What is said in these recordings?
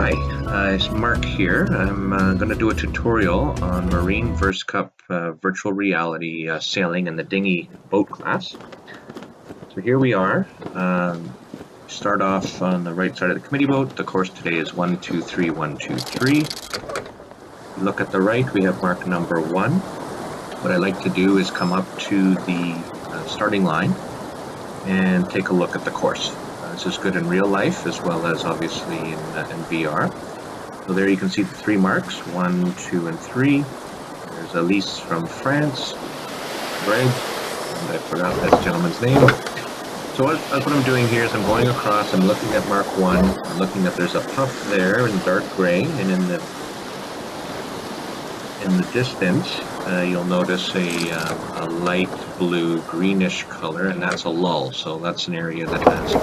Hi, it's Mark here. I'm going to do a tutorial on MarineVerse Cup virtual reality sailing in the dinghy boat class. So here we are. Start off on the right side of the committee boat. The course today is 123, 123. Look at the right, we have mark number 1. What I like to do is come up to the starting line and take a look at the course. This is good in real life as well as obviously in VR. So there you can see the 3 marks, 1, 2, and 3. There's Elise from France, Greg, and I forgot that gentleman's name. So what I'm doing here is I'm going across, I'm looking at mark 1, I'm looking at there's a puff there in dark gray, and in the distance you'll notice a light blue greenish color, and that's a lull. So that's an area that has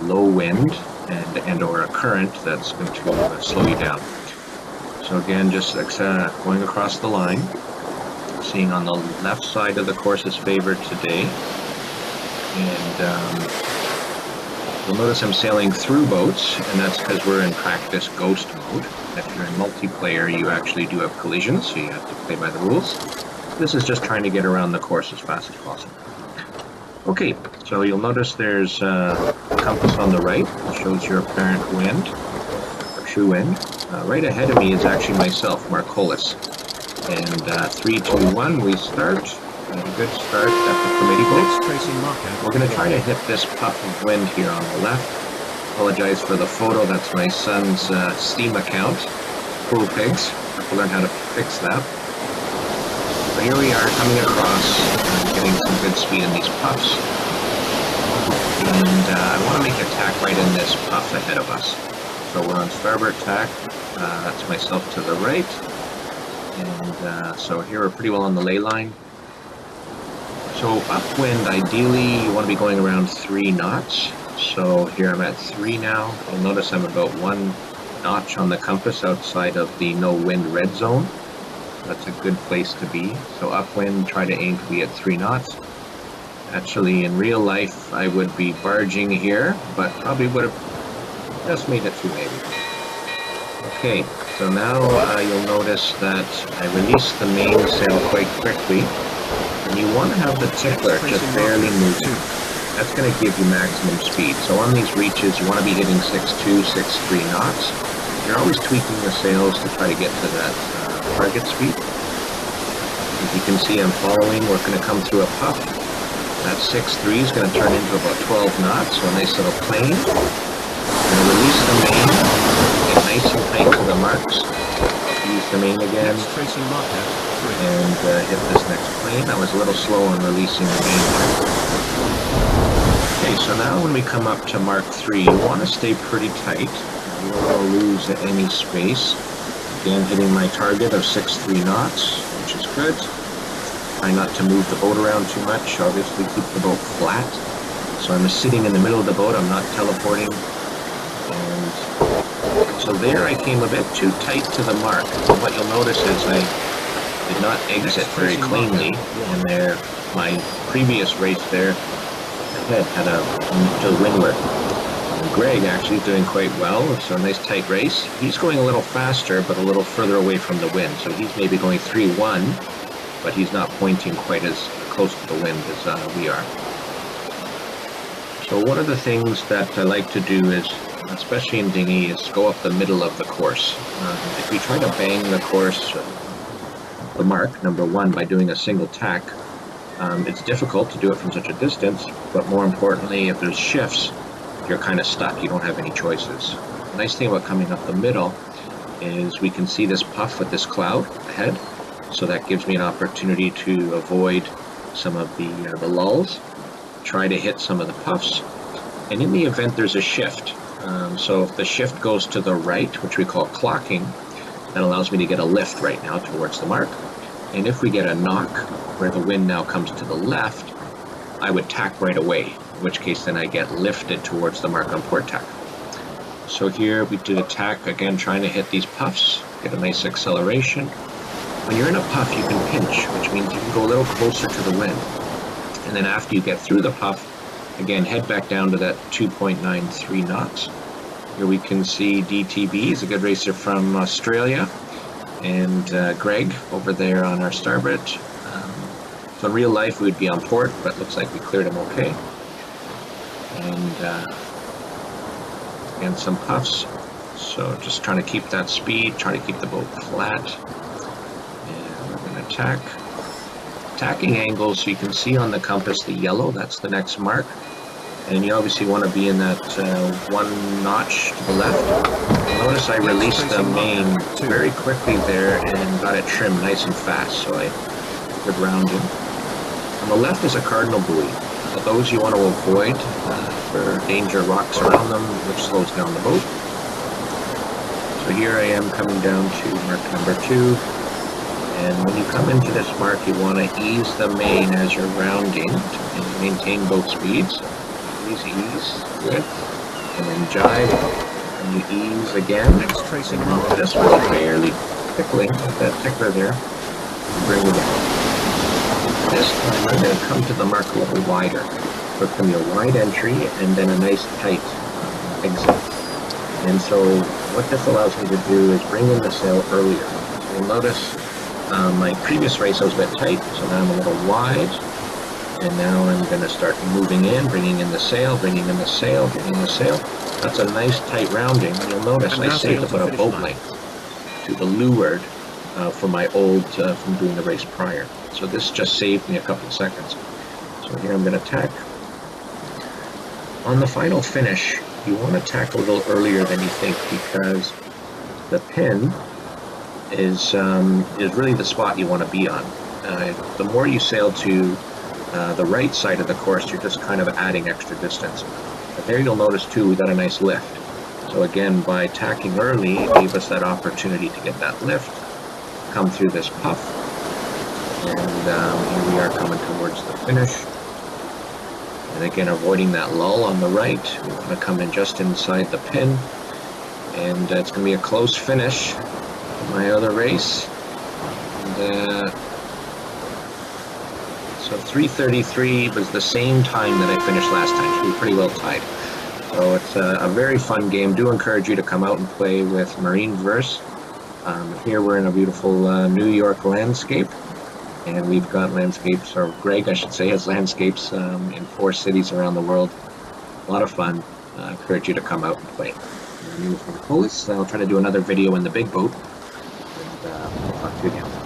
low wind and or a current that's going to slow you down. So again, just going across the line, seeing on the left side of the course is favored today, and you'll notice I'm sailing through boats, and that's because we're in practice ghost mode. If you're in multiplayer, you actually do have collisions, so you have to play by the rules. This is just trying to get around the course as fast as possible. Okay, so you'll notice there's a compass on the right that shows your apparent wind, or true wind. Right ahead of me is actually myself, Markolus. And 3, 2, 1, we start. A good start at the committee boat. We're going to try to hit this puff of wind here on the left. Apologize for the photo, that's my son's Steam account. Cool pigs. Have to learn how to fix that. So here we are coming across, getting some good speed in these puffs. And I want to make a tack right in this puff ahead of us. So we're on starboard tack. That's myself to the right. And so here we're pretty well on the ley line. So upwind, ideally, you want to be going around 3 knots. So here I'm at 3 now. You'll notice I'm about 1 notch on the compass outside of the no wind red zone. That's a good place to be. So upwind, try to aim to be at 3 knots. Actually, in real life, I would be barging here, but probably would have just made it through maybe. Okay, so now you'll notice that I release the mainsail quite quickly. And you want to have the tickler just barely moving. That's going to give you maximum speed. So on these reaches, you want to be hitting 6.2, 6.3 knots. You're always tweaking the sails to try to get to that target speed. As you can see, I'm following. We're going to come through a puff. That 6.3 is going to turn into about 12 knots, so a nice little plane. I'm going to release the main, get nice and tight to the marks. Use the main again, and hit this next plane. I was a little slow on releasing the main there. Okay, so now when we come up to mark 3, you want to stay pretty tight. You don't want to lose any space. Again, hitting my target of 6.3 knots, which is good. Try not to move the boat around too much. Obviously, keep the boat flat. So I'm sitting in the middle of the boat. I'm not teleporting. And so there I came a bit too tight to the mark. And what you'll notice is I did not exit very cleanly. And there, my previous race there, ahead had to the windward. And Greg actually is doing quite well. So a nice tight race. He's going a little faster, but a little further away from the wind. So he's maybe going 3-1, but he's not pointing quite as close to the wind as we are. So one of the things that I like to do is, especially in dinghy, is go up the middle of the course. If you try to bang the course, the mark, number 1, by doing a single tack, it's difficult to do it from such a distance, but more importantly, if there's shifts, you're kind of stuck. You don't have any choices. The nice thing about coming up the middle is we can see this puff with this cloud ahead, so that gives me an opportunity to avoid some of the lulls, try to hit some of the puffs, and in the event there's a shift, so if the shift goes to the right, which we call clocking, that allows me to get a lift right now towards the mark. And if we get a knock where the wind now comes to the left, I would tack right away, in which case then I get lifted towards the mark on port tack. So here we did a tack, again trying to hit these puffs, get a nice acceleration. When you're in a puff, you can pinch, which means you can go a little closer to the wind. And then after you get through the puff, again, head back down to that 2.93 knots. Here we can see DTB, he's a good racer from Australia, and Greg over there on our starboard. So in real life we'd be on port, but looks like we cleared him okay. And again, some puffs. So just trying to keep that speed, trying to keep the boat flat. And we're going to tack. Tacking angle, so you can see on the compass the yellow, that's the next mark. And you obviously want to be in that one notch to the left. Notice I released the main very quickly there and got it trimmed nice and fast, so I could round in. On the left is a cardinal buoy. Those you want to avoid for danger rocks around them, which slows down the boat. So here I am coming down to mark number 2. And when you come into this mark, you want to ease the main as you're rounding to maintain both speeds. Ease, good. And then jibe, and you ease again. Next tracing and mark. this one's barely tickling with that tickler there. Bring it in. This time I'm going to come to the mark a little wider. So it's going to be a wide entry and then a nice tight exit. And so what this allows me to do is bring in the sail earlier. So you'll notice my previous race I was a bit tight, so now I'm a little wide. And now I'm going to start moving in, bringing in the sail, bringing in the sail, bringing in the sail. That's a nice tight rounding. You'll notice I saved about a boat length to the leeward for my old, from doing the race prior. So this just saved me a couple of seconds. So here I'm going to tack. On the final finish, you want to tack a little earlier than you think because the pin is really the spot you want to be on. The more you sail to the right side of the course, you're just kind of adding extra distance. But there you'll notice too, we got a nice lift. So again, by tacking early, it gave us that opportunity to get that lift, come through this puff, and here we are coming towards the finish. And again, avoiding that lull on the right, we want to come in just inside the pin, and it's going to be a close finish in my other race. And, so 3:33 was the same time that I finished last time, so we were pretty well tied. So it's a very fun game. Do encourage you to come out and play with MarineVerse. Here we're in a beautiful New York landscape, and we've got landscapes, or Greg I should say has landscapes in 4 cities around the world. A lot of fun. I encourage you to come out and play. I'm Markolus. I'll try to do another video in the big boat, and I'll talk to you again.